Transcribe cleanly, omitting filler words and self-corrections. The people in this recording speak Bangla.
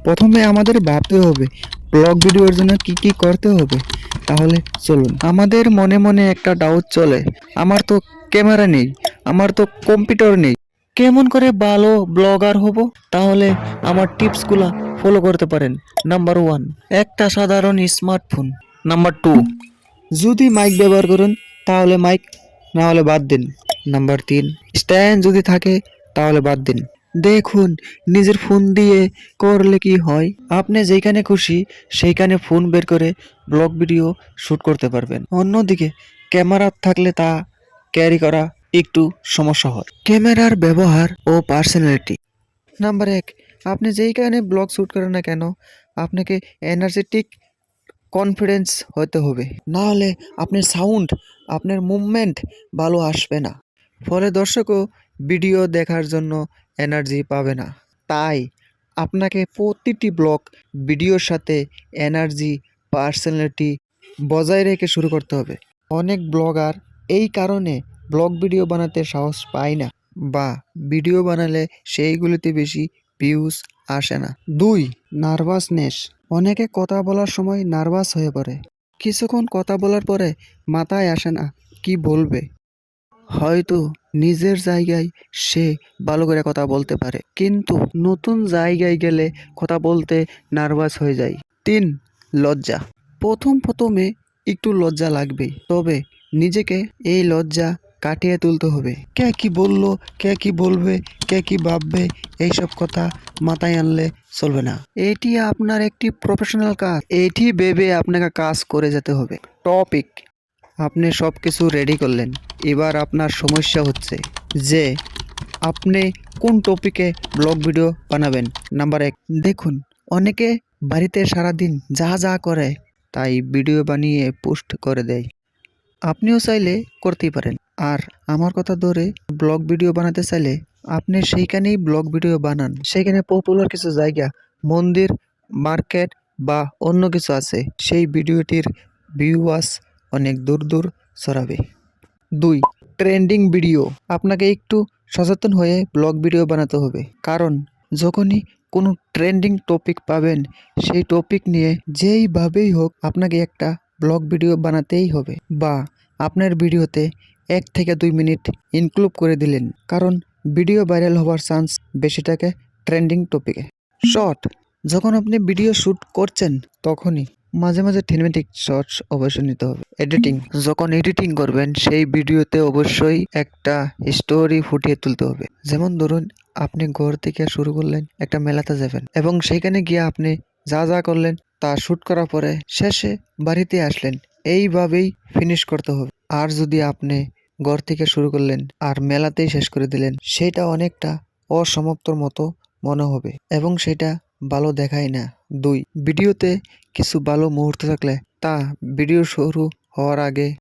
প্রথমে আমাদের ভাবতে হবে ব্লগ ভিডিওর জন্য কি কি করতে হবে। তাহলে চলুন। আমাদের মনে মনে একটা ডাউট চলে, আমার তো ক্যামেরা নেই, আমার তো কম্পিউটার নেই, কেমন করে ভালো ব্লগার হব? তাহলে আমার টিপসগুলো ফলো করতে পারেন। নাম্বার 1, একটা সাধারণ স্মার্টফোন। নাম্বার 2, যদি মাইক ব্যবহার করেন তাহলে মাইক, না হলে বাদ দিন। নাম্বার 3, স্ট্যান্ড যদি থাকে তাহলে বাদ দিন। দেখুন নিজের ফোন দিয়ে করলে কি হয়, আপনি যেখানে খুশি সেইখানে ফোন বের করে ব্লগ ভিডিও শুট করতে পারবেন। অন্যদিকে ক্যামেরা থাকলে তা ক্যারি করা একটু সমস্যা হয়। ক্যামেরার ব্যবহার ও পার্সোনালিটি। নাম্বার 1, আপনি যেইখানে ব্লগ শুট করেন না কেন আপনাকে এনার্জেটিক কনফিডেন্স হতে হবে, না হলে আপনার সাউন্ড, আপনার মুভমেন্ট ভালো আসবে না, ফলে দর্শকও ভিডিও দেখার জন্য এনার্জি পাবে না। তাই আপনাকে প্রতিটি ব্লগ ভিডিওর সাথে এনার্জি, পার্সোনালিটি বজায় রেখে শুরু করতে হবে। অনেক ব্লগার এই কারণে ব্লগ ভিডিও বানাতে সাহস পায় না, বা ভিডিও বানালে সেইগুলিতে বেশি ভিউজ আসে না। 2, নার্ভাসনেস। অনেকে কথা বলার সময় নার্ভাস হয়ে পড়ে। কিছুক্ষণ কথা বলার পরে মাথায় আসে না কি বলবে। হয়তো নিজের জায়গায় সে ভালো করে কথা বলতে পারে, কিন্তু নতুন জায়গায় গেলে কথা বলতে নার্ভাস হয়ে যায়। 3, লজ্জা। প্রথমে একটু লজ্জা লাগবেই, তবে নিজেকে এই লজ্জা কাটিয়ে তুলতে হবে। কে কি বললো, কে কি বলবে, কে কি ভাববে, এইসব কথা মাথায় আনলে চলবে না। এটি আপনার একটি প্রফেশনাল কাজ, এটি ভেবে আপনাকে কাজ করে যেতে হবে। টপিক। আপনি সব কিছু রেডি করলেন, এবার আপনার সমস্যা হচ্ছে যে আপনি কোন টপিকে ব্লগ ভিডিও বানাবেন। নাম্বার 1, দেখুন অনেকে বাড়িতে সারাদিন যা যা করে তাই ভিডিও বানিয়ে পোস্ট করে দেয়। আপনিও চাইলে করতেই পারেন। আর আমার কথা ধরে ব্লগ ভিডিও বানাতে চাইলে আপনি সেইখানেই ব্লগ ভিডিও বানান। সেখানে পপুলার কিছু জায়গা, মন্দির, মার্কেট বা অন্য কিছু আছে, সেই ভিডিওটির ভিউয়ার্স অনেক দূর দূর ছড়াবে। 2, ট্রেন্ডিং ভিডিও। আপনাকে একটু সচেতন হয়ে ব্লগ ভিডিও বানাতে হবে, কারণ যখনই কোনো ট্রেন্ডিং টপিক পাবেন সেই টপিক নিয়ে যেইভাবেই হোক আপনাকে একটা ব্লগ ভিডিও বানাতেই হবে, বা আপনার ভিডিওতে 1 থেকে 2 মিনিট ইনক্লুড করে দিলেন, কারণ ভিডিও ভাইরাল হওয়ার চান্স বেশি থাকে ট্রেন্ডিং টপিকে। শর্ট। যখন আপনি ভিডিও শ্যুট করছেন তখনই মাঝে মাঝে সিনেম্যাটিক শর্টস অবশ্যই নিতে হবে। এডিটিং। যখন এডিটিং করবেন সেই ভিডিওতে অবশ্যই একটা স্টোরি ফুটিয়ে তুলতে হবে। যেমন ধরুন আপনি ঘর থেকে শুরু করলেন, একটা মেলাতে যাবেন এবং সেখানে গিয়ে আপনি যা যা করলেন তা শ্যুট করার পরে শেষে বাড়িতে আসলেন, এইভাবেই ফিনিশ করতে হবে। আর যদি আপনি ঘর থেকে শুরু করলেন আর মেলাতেই শেষ করে দিলেন, সেটা অনেকটা অসমাপ্তর মতো মনে হবে এবং সেটা ভালো দেখায় না। 2, ভিডিওতে কিছু ভালো মুহূর্ত থাকলে তা ভিডিও শুরু হওয়ার আগে